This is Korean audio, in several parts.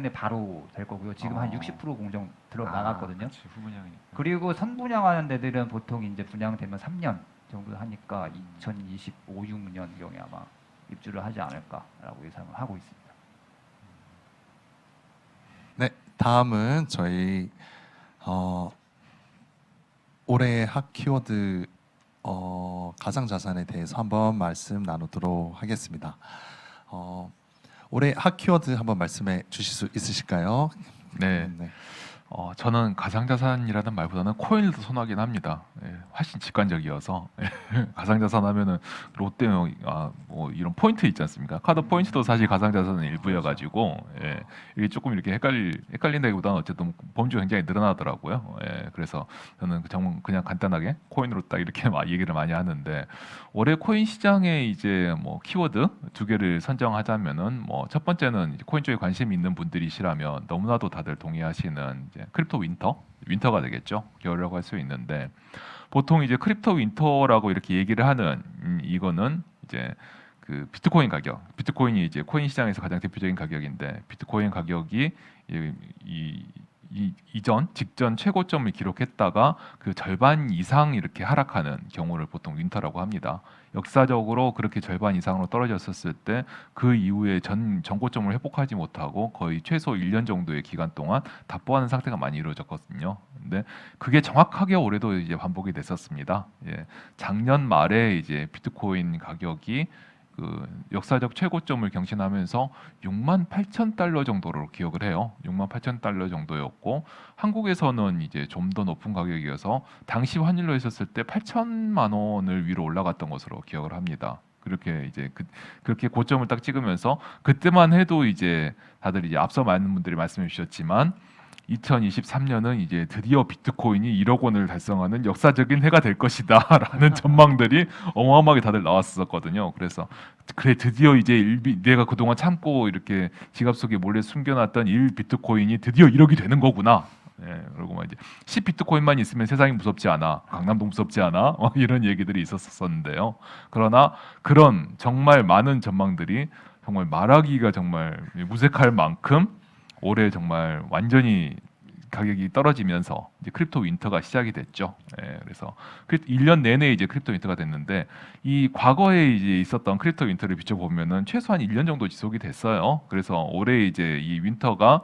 에 바로 될 거고요. 지금 한 60% 공정 나갔거든요. 그치, 후분양이니까. 그리고 선분양하는 데들은 보통 이제 분양되면 3년 정도 하니까 2025, 6년 경에 아마 입주를 하지 않을까라고 예상을 하고 있습니다. 네, 다음은 저희 올해의 핫 키워드 가상자산에 대해서 한번 말씀 나누도록 하겠습니다. 올해 핫 키워드 한번 말씀해 주실 수 있으실까요? 네. 저는 가상자산이라는 말보다는 코인을 더 선호하긴 합니다. 훨씬 직관적이어서 가상자산 하면은 롯데 뭐 이런 포인트 있지 않습니까? 카드 포인트도 사실 가상자산의 일부여가지고 이게 조금 이렇게 헷갈린다기보다는 어쨌든 범주가 굉장히 늘어나더라고요. 그래서 저는 정말 그냥 간단하게 코인으로 딱 이렇게 얘기를 많이 하는데 올해 코인 시장에 이제 뭐 키워드 2개를 선정하자면은 뭐 첫 번째는 이제 코인 쪽에 관심이 있는 분들이시라면 너무나도 다들 동의하시는 이제 크립토 윈터가 되겠죠. 겨울이라고 할 수 있는데 보통 이제 크립토 윈터라고 이렇게 얘기를 하는 이거는 이제 그 비트코인이 이제 코인 시장에서 가장 대표적인 가격인데 비트코인 가격이 직전 최고점을 기록했다가 그 절반 이상 이렇게 하락하는 경우를 보통 윈터라고 합니다. 역사적으로 그렇게 절반 이상으로 떨어졌었을 때 그 이후에 전고점을 회복하지 못하고 거의 최소 1년 정도의 기간 동안 답보하는 상태가 많이 이루어졌거든요. 근데 그게 정확하게 올해도 이제 반복이 됐었습니다. 작년 말에 이제 비트코인 가격이 그 역사적 최고점을 경신하면서 68,000달러 정도로 기억을 해요. 68,000달러 정도였고 한국에서는 이제 좀 더 높은 가격이어서 당시 환율로 했었을 때 8천만 원을 위로 올라갔던 것으로 기억을 합니다. 그렇게 이제 그렇게 고점을 딱 찍으면서 그때만 해도 이제 다들 이제 앞서 많은 분들이 말씀해 주셨지만 2023년은 이제 드디어 비트코인이 1억 원을 달성하는 역사적인 해가 될 것이다라는 전망들이 어마어마하게 다들 나왔었거든요. 그래서 그래 드디어 이제 내가 그동안 참고 이렇게 지갑 속에 몰래 숨겨놨던 1비트코인이 드디어 1억이 되는 거구나. 그리고 막 이제 10비트코인만 있으면 세상이 무섭지 않아, 강남도 무섭지 않아, 이런 얘기들이 있었었는데요. 그러나 그런 정말 많은 전망들이 정말 말하기가 정말 무색할 만큼 올해 정말 완전히 가격이 떨어지면서 이제 크립토 윈터가 시작이 됐죠. 그래서 1년 내내 이제 크립토 윈터가 됐는데 이 과거에 이제 있었던 크립토 윈터를 비춰보면은 최소한 1년 정도 지속이 됐어요. 그래서 올해 이제 이 윈터가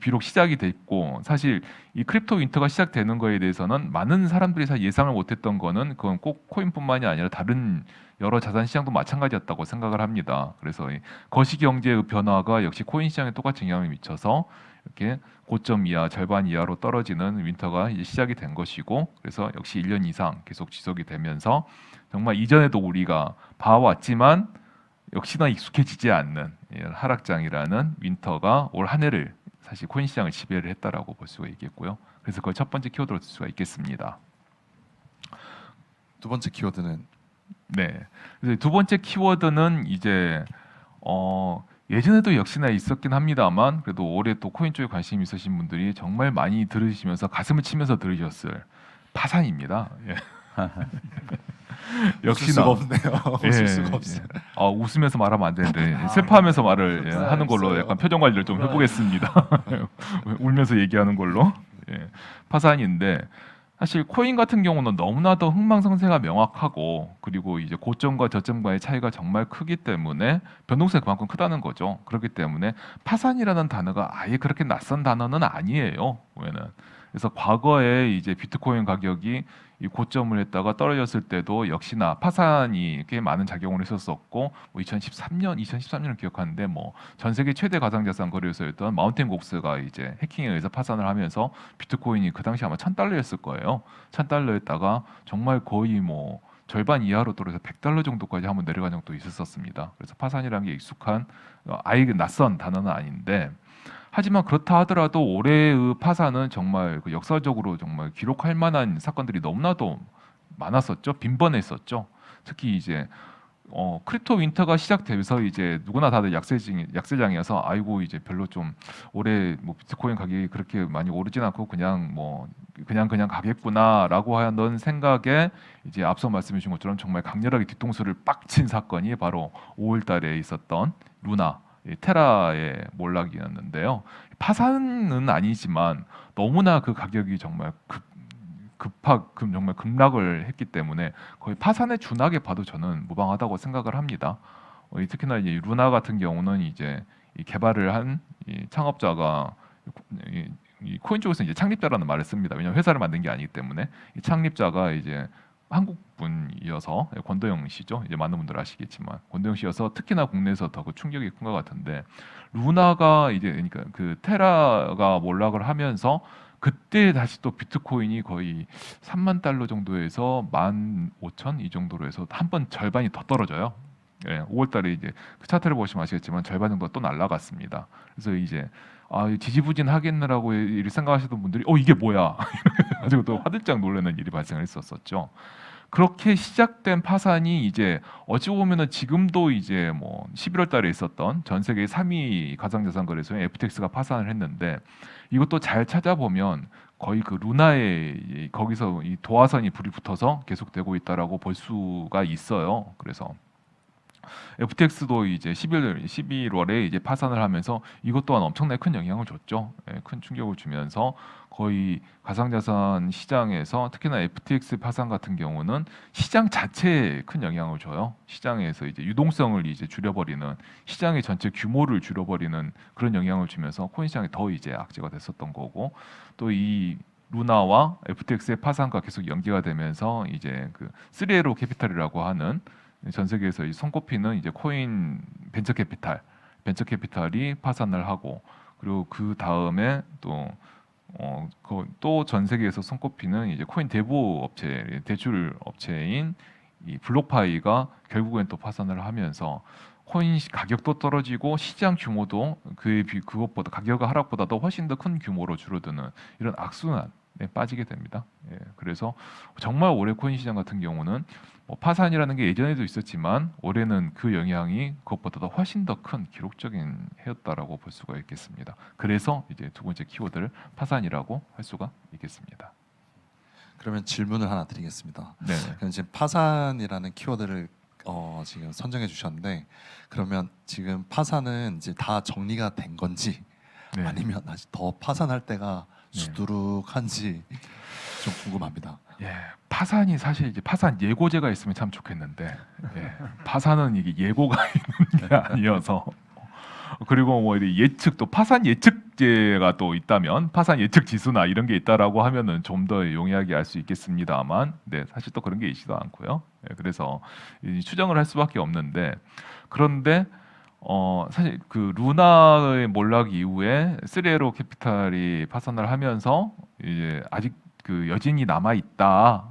비록 시작이 됐고 사실 이 크립토 윈터가 시작되는 거에 대해서는 많은 사람들이 사실 예상을 못했던 거는 그건 꼭 코인뿐만이 아니라 다른 여러 자산 시장도 마찬가지였다고 생각을 합니다. 그래서 이 거시경제의 변화가 역시 코인 시장에 똑같이 영향을 미쳐서 이렇게 고점 이하, 절반 이하로 떨어지는 윈터가 이제 시작이 된 것이고 그래서 역시 1년 이상 계속 지속이 되면서 정말 이전에도 우리가 봐왔지만 역시나 익숙해지지 않는 하락장이라는 윈터가 올 한 해를 사실 코인 시장을 지배를 했다라고 볼 수가 있겠고요. 그래서 그걸 첫 번째 키워드로 들 수가 있겠습니다. 두 번째 키워드는 그래서 두 번째 키워드는 이제 예전에도 역시나 있었긴 합니다만 그래도 올해 또 코인 쪽에 관심 있으신 분들이 정말 많이 들으시면서 가슴을 치면서 들으셨을 파산입니다. 역시나 없네요. 웃을 수가 없어요. 웃으면서 말하면 안 되는데 슬퍼하면서 말을 하는 걸로 약간 표정 관리를 좀 해보겠습니다. 울면서 얘기하는 걸로 파산인데 사실 코인 같은 경우는 너무나도 흥망성쇠가 명확하고 그리고 이제 고점과 저점과의 차이가 정말 크기 때문에 변동성이 그만큼 크다는 거죠. 그렇기 때문에 파산이라는 단어가 아예 그렇게 낯선 단어는 아니에요. 왜냐면 그래서 과거에 이제 비트코인 가격이 이 고점을 했다가 떨어졌을 때도 역시나 파산이 꽤 많은 작용을 했었었고 뭐 2013년을 기억하는데 뭐 전 세계 최대 가상자산 거래소였던 마운틴 곡스가 이제 해킹에 의해서 파산을 하면서 비트코인이 그 당시 아마 1,000달러였을 거예요. 1,000달러였다가 정말 거의 뭐 절반 이하로 떨어져서 100달러 정도까지 한번 내려간 적도 있었습니다. 그래서 파산이라는 게 익숙한 아예 낯선 단어는 아닌데 하지만 그렇다 하더라도 올해의 파산은 정말 그 역사적으로 정말 기록할 만한 사건들이 너무나도 많았었죠. 빈번했었죠. 특히 이제 크립토 윈터가 시작되면서 이제 누구나 다들 약세장이어서 아이고 이제 별로 좀 올해 뭐 비트코인 가격이 그렇게 많이 오르진 않고 그냥 가겠구나라고 하는 생각에 이제 앞서 말씀해 주신 것처럼 정말 강렬하게 뒤통수를 빡친 사건이 바로 5월달에 있었던 루나 이 테라의 몰락이었는데요. 파산은 아니지만 너무나 그 가격이 정말 정말 급락을 했기 때문에 거의 파산에 준하게 봐도 저는 무방하다고 생각을 합니다. 특히나 이제 루나 같은 경우는 이제 이 개발을 한 이 창업자가 이 코인 쪽에서 이제 창립자라는 말을 씁니다. 왜냐하면 회사를 만든 게 아니기 때문에 이 창립자가 이제 한국 분이어서 권도영 씨죠. 이제 많은 분들 아시겠지만 권도영 씨여서 특히나 국내에서 더 그 충격이 큰 것 같은데 루나가 이제 그러니까 그 테라가 몰락을 하면서 그때 다시 또 비트코인이 거의 3만 달러 정도에서 15,000 이 정도로 해서 한 번 절반이 더 떨어져요. 예, 5월달에 이제 그 차트를 보시면 아시겠지만 절반 정도가 또 날라갔습니다. 그래서 이제 지지부진하겠느라고 생각하시던 분들이 이게 뭐야? 가지고 또 화들짝 놀라는 일이 발생을 했었었죠. 그렇게 시작된 파산이 이제 어찌 보면은 지금도 이제 뭐 11월 달에 있었던 전 세계 3위 가상자산 거래소인 FTX가 파산을 했는데 이것도 잘 찾아보면 거의 그 루나에 거기서 이 도화선이 불이 붙어서 계속되고 있다라고 볼 수가 있어요. 그래서 FTX도 이제 11월에 이제 파산을 하면서 이것 또한 엄청나게 큰 영향을 줬죠. 큰 충격을 주면서 거의 가상자산 시장에서 특히나 FTX 파산 같은 경우는 시장 자체에 큰 영향을 줘요. 시장에서 이제 유동성을 이제 줄여버리는 시장의 전체 규모를 줄여버리는 그런 영향을 주면서 코인 시장이 더 이제 악재가 됐었던 거고 또 이 루나와 FTX의 파산과 계속 연계가 되면서 이제 그 3에로 캐피탈이라고 하는 전 세계에서 이 손꼽히는 이제 코인 벤처 캐피탈이 파산을 하고 그리고 그 다음에 또 전 세계에서 손꼽히는 이제 코인 대출 업체인 이 블록파이가 결국엔 또 파산을 하면서 코인 가격도 떨어지고 시장 규모도 그것보다 가격 하락보다도 훨씬 더 큰 규모로 줄어드는 이런 악순환에 빠지게 됩니다. 예, 그래서 정말 올해 코인 시장 같은 경우는 뭐 파산이라는 게 예전에도 있었지만 올해는 그 영향이 그것보다도 훨씬 더 큰 기록적인 해였다라고 볼 수가 있겠습니다. 그래서 이제 두 번째 키워드를 파산이라고 할 수가 있겠습니다. 그러면 질문을 하나 드리겠습니다. 네. 그럼 지금 파산이라는 키워드를 지금 선정해 주셨는데 그러면 지금 파산은 이제 다 정리가 된 건지 네. 아니면 아직 더 파산할 때가 네. 수두룩한지 좀 궁금합니다. 예, 파산이 사실 이제 파산 예고제가 있으면 참 좋겠는데 파산은 이게 예고가 있는 게 아니어서 그리고 뭐 예측 또 파산 예측제가 또 있다면 파산 예측 지수나 이런 게 있다라고 하면은 좀 더 용이하게 알 수 있겠습니다만 사실 또 그런 게 있지도 않고요. 그래서 추정을 할 수밖에 없는데 그런데 사실 그 루나의 몰락 이후에 3에로 캐피탈이 파산을 하면서 이제 아직 그 여진이 남아 있다.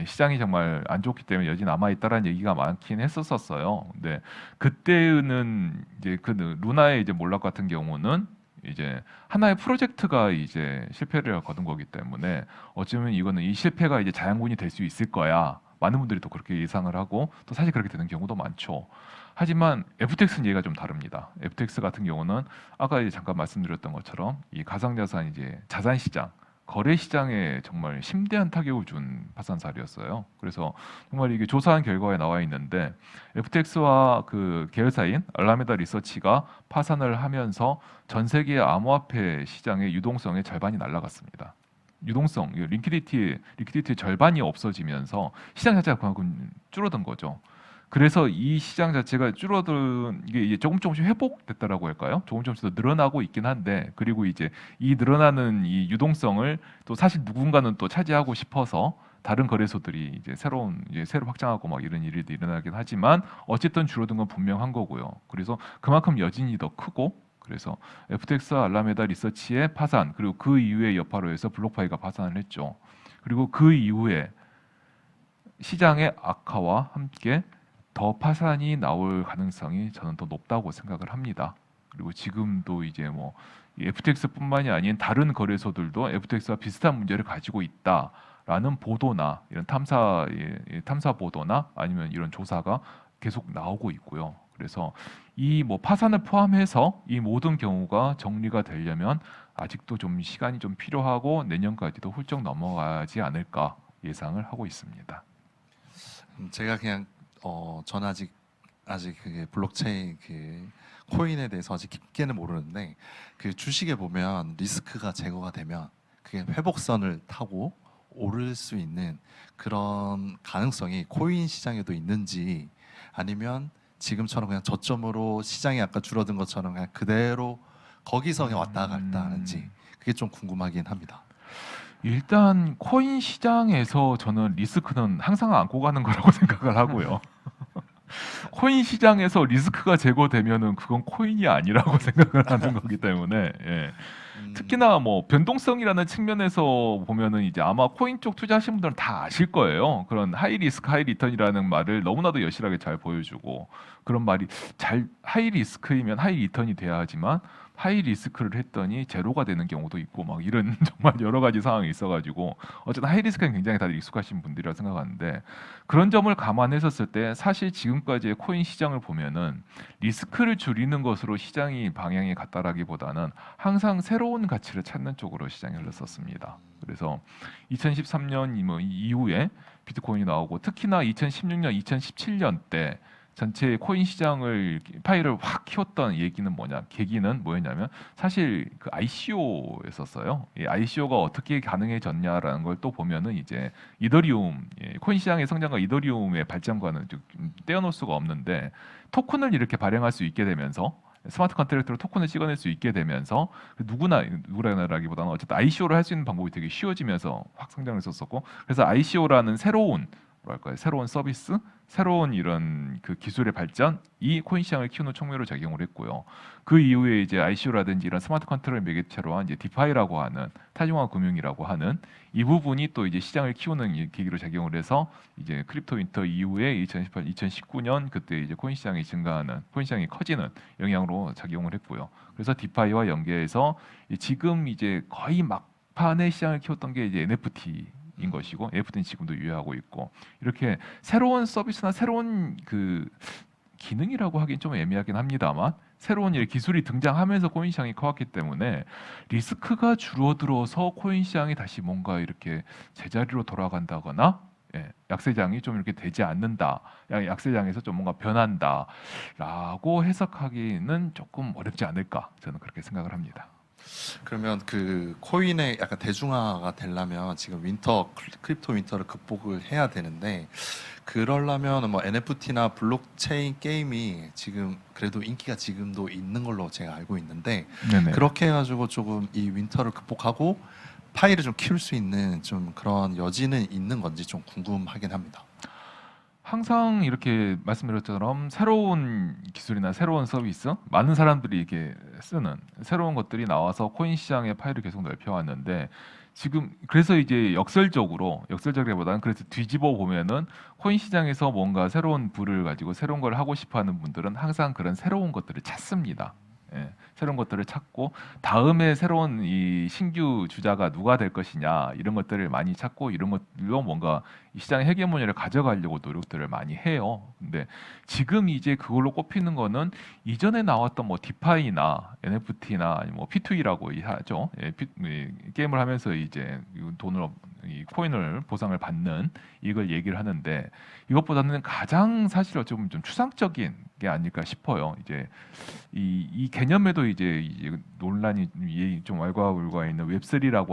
시장이 정말 안 좋기 때문에 여진이 남아 있다라는 얘기가 많긴 했었어요. 근데 그때는 이제 그 루나의 이제 몰락 같은 경우는 이제 하나의 프로젝트가 이제 실패를 거둔 거기 때문에 어쩌면 이거는 이 실패가 이제 자양분이 될 수 있을 거야. 많은 분들이 또 그렇게 예상을 하고 또 사실 그렇게 되는 경우도 많죠. 하지만 FTX는 얘기가 좀 다릅니다. FTX 같은 경우는 아까 이제 잠깐 말씀드렸던 것처럼 이 가상자산 이제 자산 시장 거래 시장에 정말 심대한 타격을 준 파산 사례였어요. 그래서 정말 이게 조사한 결과에 나와 있는데 FTX와 그 계열사인 알라메다 리서치가 파산을 하면서 전 세계 암호화폐 시장의 유동성의 절반이 날아갔습니다. 유동성, 리퀴디티의 절반이 없어지면서 시장 자체가 그만큼 줄어든 거죠. 그래서 이 시장 자체가 줄어든 이게 이제 조금씩 회복됐다라고 할까요? 조금씩 더 늘어나고 있긴 한데 그리고 이제 이 늘어나는 이 유동성을 또 사실 누군가는 또 차지하고 싶어서 다른 거래소들이 이제 새로 확장하고 막 이런 일이 일어나긴 하지만 어쨌든 줄어든 건 분명한 거고요. 그래서 그만큼 여진이 더 크고 그래서 FTX와 알라메다 리서치의 파산 그리고 그 이후에 여파로 해서 블록파이가 파산을 했죠. 그리고 그 이후에 시장의 악화와 함께 더 파산이 나올 가능성이 저는 더 높다고 생각을 합니다. 그리고 지금도 이제 뭐 FTX뿐만이 아닌 다른 거래소들도 FTX와 비슷한 문제를 가지고 있다라는 보도나 이런 탐사 보도나 아니면 이런 조사가 계속 나오고 있고요. 그래서 이 뭐 파산을 포함해서 이 모든 경우가 정리가 되려면 아직도 좀 시간이 좀 필요하고 내년까지도 훌쩍 넘어가지 않을까 예상을 하고 있습니다. 제가 그냥 저는 아직 그게 블록체인 그 코인에 대해서 아직 깊게는 모르는데 그 주식에 보면 리스크가 제거가 되면 그게 회복선을 타고 오를 수 있는 그런 가능성이 코인 시장에도 있는지 아니면 지금처럼 그냥 저점으로 시장이 아까 줄어든 것처럼 그냥 그대로 거기서 그냥 왔다 갔다 하는지 그게 좀 궁금하긴 합니다. 일단 코인 시장에서 저는 리스크는 항상 안고 가는 거라고 생각을 하고요. 코인 시장에서 리스크가 제거되면은 그건 코인이 아니라고 생각을 하는 거기 때문에 예. 특히나 뭐 변동성이라는 측면에서 보면은 이제 아마 코인 쪽 투자하신 분들은 다 아실 거예요. 그런 하이 리스크 하이 리턴이라는 말을 너무나도 여실하게 잘 보여주고 그런 말이 잘 하이 리스크이면 하이 리턴이 돼야 하지만 하이 리스크를 했더니 제로가 되는 경우도 있고 막 이런 정말 여러 가지 상황이 있어가지고 어쨌든 하이 리스크는 굉장히 다들 익숙하신 분들이라 생각하는데 그런 점을 감안했었을 때 사실 지금까지의 코인 시장을 보면은 리스크를 줄이는 것으로 시장이 방향이 갔다라기보다는 항상 새로운 가치를 찾는 쪽으로 시장이 흘렀었습니다. 그래서 2013년 이후에 비트코인이 나오고 특히나 2016년, 2017년 때 전체 코인 시장을 파이를 확 키웠던 얘기는 계기는 뭐였냐면 사실 그 ICO였었어요. 이 ICO가 어떻게 가능해졌냐라는 걸 또 보면은 이제 이더리움 코인 시장의 성장과 이더리움의 발전과는 좀 떼어놓을 수가 없는데 토큰을 발행할 수 있게 되면서 스마트 컨트랙트로 토큰을 찍어낼 수 있게 되면서 누구라기보다는 어쨌든 ICO를 할 수 있는 방법이 되게 쉬워지면서 확 성장했었고 그래서 ICO라는 새로운 새로운 서비스, 새로운 이런 그 기술의 발전이 코인 시장을 키우는 촉매로 작용을 했고요. 그 이후에 이제 ICO라든지 이런 스마트 컨트롤 매개체로 한 이제 디파이라고 하는 타중화 금융이라고 하는 이 부분이 또 이제 시장을 키우는 계기로 작용을 해서 이제 크립토 윈터 이후에 2018, 2019년 그때 이제 코인 시장이 증가하는, 코인 시장이 커지는 영향으로 작용을 했고요. 그래서 디파이와 연계해서 지금 이제 거의 막판의 시장을 키웠던 게 이제 NFT 인 것이고 NFT는 지금도 유효하고 있고 이렇게 새로운 서비스나 새로운 그 기능이라고 하긴 좀 애매하긴 합니다만 새로운 기술이 등장하면서 코인 시장이 커왔기 때문에 리스크가 줄어들어서 코인 시장이 다시 뭔가 이렇게 제자리로 돌아간다거나 약세장이 좀 이렇게 되지 않는다, 약세장에서 좀 뭔가 변한다라고 해석하기는 조금 어렵지 않을까 저는 그렇게 생각을 합니다. 그러면 그 코인의 약간 대중화가 되려면 지금 크립토 윈터를 극복을 해야 되는데 그러려면 뭐 NFT나 블록체인 게임이 지금 그래도 인기가 지금도 있는 걸로 제가 알고 있는데 네네. 그렇게 해가지고 조금 이 윈터를 극복하고 파이를 좀 키울 수 있는 좀 그런 여지는 있는 건지 좀 궁금하긴 합니다. 항상 이렇게 말씀드렸처럼 새로운 기술이나 새로운 서비스, 많은 사람들이 이렇게 쓰는 새로운 것들이 나와서 코인 시장의 파이를 계속 넓혀왔는데 지금 그래서 이제 역설적이라기보다는 그래서 뒤집어 보면은 코인 시장에서 뭔가 새로운 부를 가지고 새로운 걸 하고 싶어하는 분들은 항상 그런 새로운 것들을 찾습니다. 새로운 것들을 찾고 다음에 새로운 이 신규 주자가 누가 될 것이냐 이런 것들을 많이 찾고 이런 것들로 뭔가 이 시장의 헤게모니를 가져가려고 노력들을 많이 해요. 근데 지금 이제 그걸로 꼽히는 거는 이전에 나왔던 뭐 디파이나 NFT나 아니면 뭐 P2E라고 하죠. 게임을 하면서 이제 이 코인을 보상을 받는 이걸 얘기를 하는데 이것보다는 가장 사실 좀 추상적인 게 아닐까 싶어요. 이제 이 개념에도 이제 논란이 좀 왈가불가 있는 웹3라고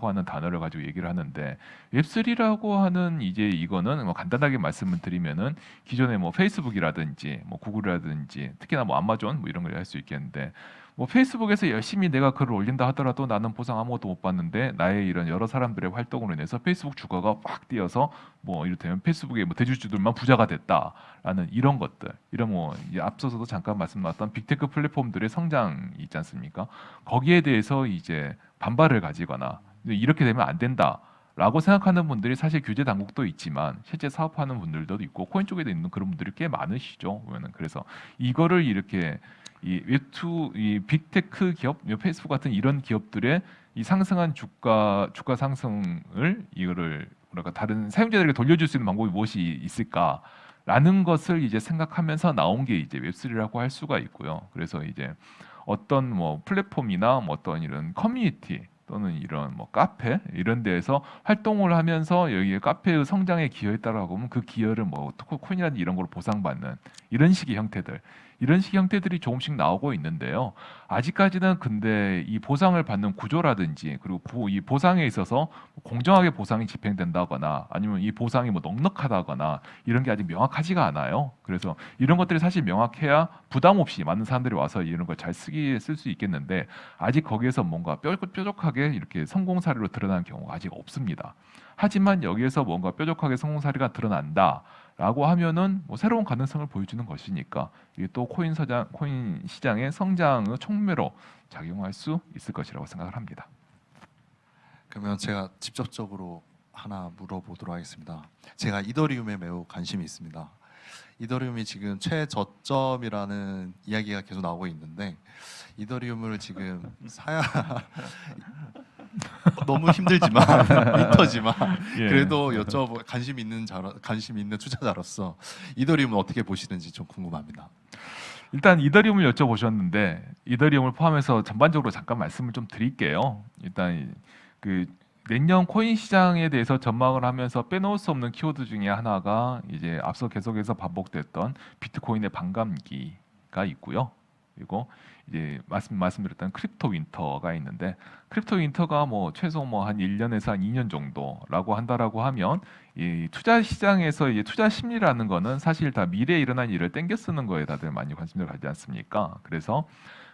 하는 단어를 가지고 얘기를 하는데 웹3라고 하는 이제 이거는 뭐 간단하게 말씀을 드리면은 기존에 뭐 페이스북이라든지 뭐 구글이라든지 특히나 뭐 아마존 뭐 이런 걸 할 수 있겠는데 뭐 페이스북에서 열심히 내가 글을 올린다 하더라도 나는 보상 아무것도 못 받는데 나의 이런 여러 사람들의 활동으로 인해서 페이스북 주가가 확 뛰어서 뭐 이를테면 페이스북의 뭐 대주주들만 부자가 됐다라는 이런 것들, 이런 뭐 이제 앞서서도 잠깐 말씀 나왔던 빅테크 플랫폼들의 성장이 있지 않습니까? 거기에 대해서 이제 반발을 가지거나 이렇게 되면 안 된다라고 생각하는 분들이 사실 규제 당국도 있지만 실제 사업하는 분들도 있고 코인 쪽에도 있는 그런 분들이 꽤 많으시죠. 보면은 그래서 이거를 이렇게 이 웹2 이 빅테크 기업, 페이스북 같은 이런 기업들의 이 상승한 주가 상승을 이거를 다른 사용자들에게 돌려줄 수 있는 방법이 무엇이 있을까라는 것을 이제 생각하면서 나온 게 이제 웹3라고 할 수가 있고요. 그래서 이제 어떤 뭐 플랫폼이나 뭐 어떤 이런 커뮤니티 또는 이런 뭐 카페 이런 데에서 활동을 하면서 여기에 카페의 성장에 기여했다라고 하면 그 기여를 뭐 코인이라든지 이런 걸로 보상받는 이런 식의 형태들, 이런 식 형태들이 조금씩 나오고 있는데요. 아직까지는 근데 이 보상을 받는 구조라든지 그리고 이 보상에 있어서 공정하게 보상이 집행된다거나 아니면 이 보상이 뭐 넉넉하다거나 이런 게 아직 명확하지가 않아요. 그래서 이런 것들이 사실 명확해야 부담 없이 많은 사람들이 와서 이런 걸 잘 쓸 수 있겠는데 아직 거기에서 뭔가 뾰족하게 이렇게 성공 사례로 드러난 경우가 아직 없습니다. 하지만 여기에서 뭔가 뾰족하게 성공 사례가 드러난다라고 하면은 뭐 새로운 가능성을 보여주는 것이니까 이게 또 코인 시장의 성장의 촉매로 작용할 수 있을 것이라고 생각을 합니다. 그러면 제가 직접적으로 하나 물어보도록 하겠습니다. 제가 이더리움에 매우 관심이 있습니다. 이더리움이 지금 최저점이라는 이야기가 계속 나오고 있는데 이더리움을 지금 사야 너무 힘들지만 윈터지만 예. 그래도 관심 있는 투자자로서 이더리움은 어떻게 보시는지 좀 궁금합니다. 일단 이더리움을 여쭤보셨는데 이더리움을 포함해서 전반적으로 잠깐 말씀을 좀 드릴게요. 일단 그 내년 코인 시장에 대해서 전망을 하면서 빼놓을 수 없는 키워드 중에 하나가 이제 앞서 계속해서 반복됐던 비트코인의 반감기가 있고요. 그리고 이제 말씀드렸던 크립토 윈터가 있는데 크립토 윈터가 뭐 최소 뭐 한 1년에서 한 2년 정도라고 한다라고 하면 이 투자 시장에서 이제 투자 심리라는 거는 사실 다 미래에 일어난 일을 땡겨 쓰는 거에 다들 많이 관심을 가지지 않습니까? 그래서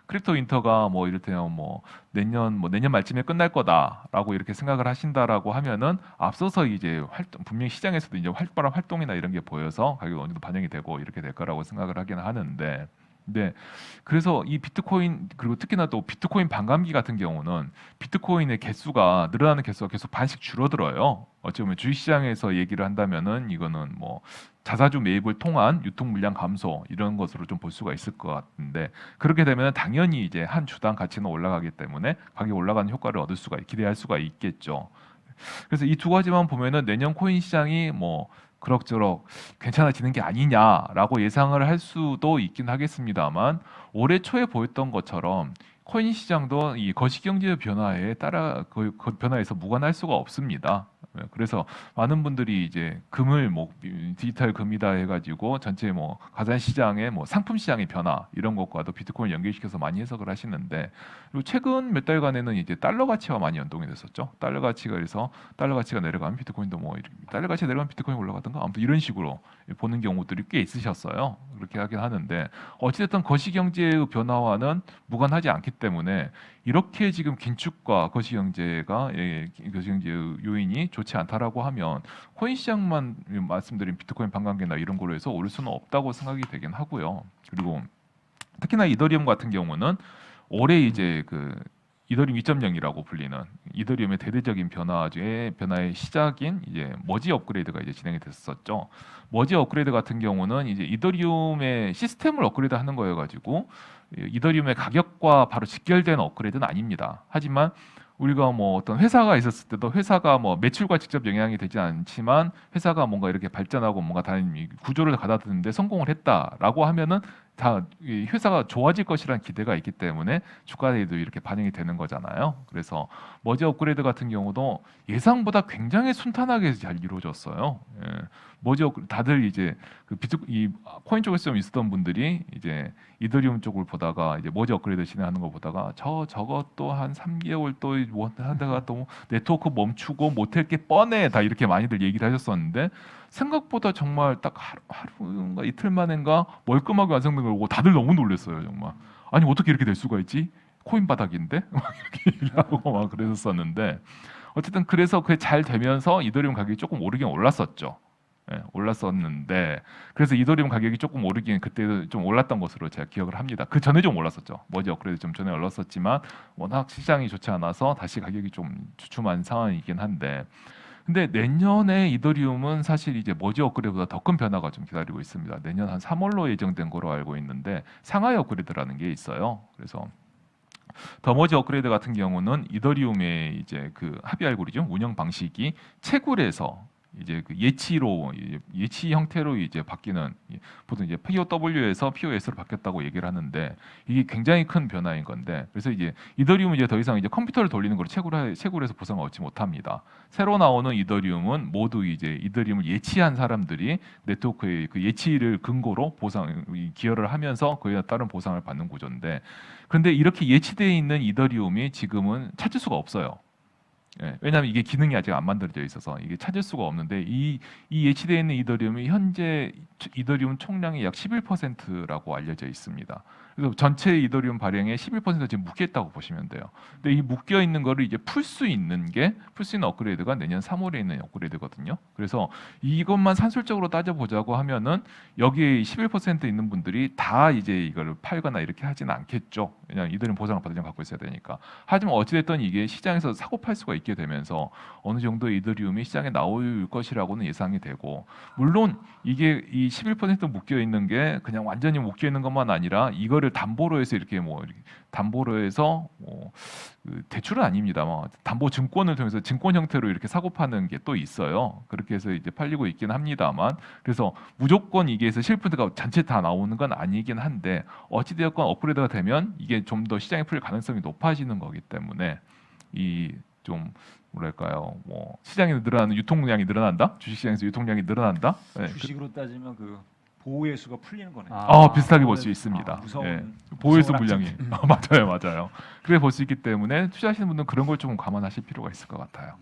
크립토 윈터가 뭐 이를테면 뭐 내년 말쯤에 끝날 거다라고 이렇게 생각을 하신다라고 하면은 앞서서 이제 분명히 시장에서도 이제 활발한 활동이나 이런 게 보여서 가격이 어느 정도 반영이 되고 이렇게 될 거라고 생각을 하기는 하는데 네, 그래서 이 비트코인 그리고 특히나 또 비트코인 반감기 같은 경우는 비트코인의 개수가 늘어나는 개수가 계속 반씩 줄어들어요. 어찌 보면 주식시장에서 얘기를 한다면은 이거는 뭐 자사주 매입을 통한 유통 물량 감소 이런 것으로 좀 볼 수가 있을 것 같은데 그렇게 되면 당연히 이제 한 주당 가치는 올라가기 때문에 가격이 올라가는 효과를 기대할 수가 있겠죠. 그래서 이 두 가지만 보면은 내년 코인 시장이 뭐 그럭저럭 괜찮아지는 게 아니냐라고 예상을 할 수도 있긴 하겠습니다만 올해 초에 보였던 것처럼 코인 시장도 이 거시경제 변화에 따라 그 변화에서 무관할 수가 없습니다. 그래서 많은 분들이 이제 금을 뭐 디지털 금이다 해가지고 전체 뭐 가전 시장의 뭐 상품 시장의 변화 이런 것과도 비트코인 연결시켜서 많이 해석을 하시는데 그리고 최근 몇 달간에는 이제 달러 가치와 많이 연동이 됐었죠. 달러 가치가 그래서 달러 가치가 내려가면 비트코인도 뭐 달러 가치가 내려가면 비트코인 올라가든가 아무튼 이런 식으로 보는 경우들이 꽤 있으셨어요. 그렇게 하긴 하는데 어찌됐든 거시경제의 변화와는 무관하지 않기 때문에 이렇게 지금 긴축과 거시경제가 거시경제의 요인이 좋지 않다라고 하면 코인 시장만 말씀드린 비트코인 반감기나 이런 걸로 해서 오를 수는 없다고 생각이 되긴 하고요. 그리고 특히나 이더리움 같은 경우는 올해 이제 그 이더리움 2.0이라고 불리는 이더리움의 대대적인 변화의 시작인 이제 머지 업그레이드가 이제 진행이 됐었죠. 머지 업그레이드 같은 경우는 이제 이더리움의 시스템을 업그레이드하는 거여가지고 이더리움의 가격과 바로 직결된 업그레이드는 아닙니다. 하지만 우리가 뭐 어떤 회사가 있었을 때도 회사가 뭐 매출과 직접 영향이 되지 않지만 회사가 뭔가 이렇게 발전하고 뭔가 다른 구조를 가다듬는데 성공을 했다라고 하면은 다 이 회사가 좋아질 것이라는 기대가 있기 때문에 주가에도 이렇게 반영이 되는 거잖아요. 그래서 머지 업그레이드 같은 경우도 예상보다 굉장히 순탄하게 잘 이루어졌어요. 다들 이제 이 코인 쪽에서 좀 있었던 분들이 이제 이더리움 쪽을 보다가 이제 머지 업그레이드 진행하는 거 보다가 저것도 한 3개월 또 뭐 하다가 또 네트워크 멈추고 못할 게 뻔해 다 이렇게 많이들 얘기를 하셨었는데 생각보다 정말 딱 하루인가 이틀 만인가 멀끔하게 완성된 걸 보고 다들 너무 놀랐어요 정말. 아니 어떻게 이렇게 될 수가 있지? 코인 바닥인데 막 이렇게 얘기하고 막 그랬었는데 어쨌든 그래서 그게 잘 되면서 이더리움 가격이 조금 오르긴 올랐었죠. 올랐었는데 그래서 이더리움 가격이 조금 오르긴 그때 좀 올랐던 것으로 제가 기억을 합니다. 그 전에 좀 올랐었죠. 머지 업그레이드 좀 전에 올랐었지만 워낙 시장이 좋지 않아서 다시 가격이 좀 주춤한 상황이긴 한데 근데 내년에 이더리움은 사실 이제 머지 업그레이드보다 더 큰 변화가 좀 기다리고 있습니다. 내년 한 3월로 예정된 거로 알고 있는데 상하이 업그레이드라는 게 있어요. 그래서 더 머지 업그레이드 같은 경우는 이더리움의 이제 그 합의 알고리즘 운영 방식이 채굴에서 이제 그 예치 형태로 이제 바뀌는 보통 이제 POW에서 POS로 바뀌었다고 얘기를 하는데 이게 굉장히 큰 변화인 건데 그래서 이제 이더리움은 이제 더 이상 이제 컴퓨터를 돌리는 걸로 채굴해서 보상을 얻지 못합니다. 새로 나오는 이더리움은 모두 이제 이더리움을 예치한 사람들이 네트워크의 그 예치를 근거로 기여를 하면서 그에 따른 보상을 받는 구조인데 그런데 이렇게 예치되어 있는 이더리움이 지금은 찾을 수가 없어요. 예, 왜냐하면 이게 기능이 아직 안 만들어져 있어서 이게 찾을 수가 없는데 이 예치되어 있는 이더리움이 현재 이더리움 총량의 약 11%라고 알려져 있습니다. 그래서 전체 이더리움 발행의 11%가 지금 묶여 있다고 보시면 돼요. 근데 이 묶여 있는 거를 이제 풀 수 있는 업그레이드가 내년 3월에 있는 업그레이드거든요. 그래서 이것만 산술적으로 따져보자고 하면은 여기에 11% 있는 분들이 다 이제 이걸 팔거나 이렇게 하지는 않겠죠. 왜냐하면 이더리움 보상을 받으려면 갖고 있어야 되니까. 하지만 어찌됐든 이게 시장에서 사고 팔 수가 있게 되면서 어느 정도 이더리움이 시장에 나올 것이라고는 예상이 되고 물론 이게 이 11% 묶여 있는 게 그냥 완전히 묶여 있는 것만 아니라 이거를 담보로 해서 이렇게 담보로 해서 그 대출은 아닙니다. 담보 증권을 통해서 증권 형태로 이렇게 사고 파는 게 또 있어요. 그렇게 해서 이제 팔리고 있긴 합니다만 그래서 무조건 이게 해서 11%가 전체 다 나오는 건 아니긴 한데 어찌 되었건 업그레이드가 되면 이게 좀 더 시장에 풀릴 가능성이 높아지는 거기 때문에 이 좀 뭐랄까요, 시장에 늘어나는 유통량이 늘어난다, 주식시장에서 유통량이 늘어난다. 네. 주식으로 따지면 그 보호의 수가 풀리는 거네요. 비슷하게 볼 수 있습니다. 무서운 예. 보유수 무서운 물량이 맞아요. 그래 볼 수 있기 때문에 투자하시는 분들은 그런 걸 좀 감안하실 필요가 있을 것 같아요.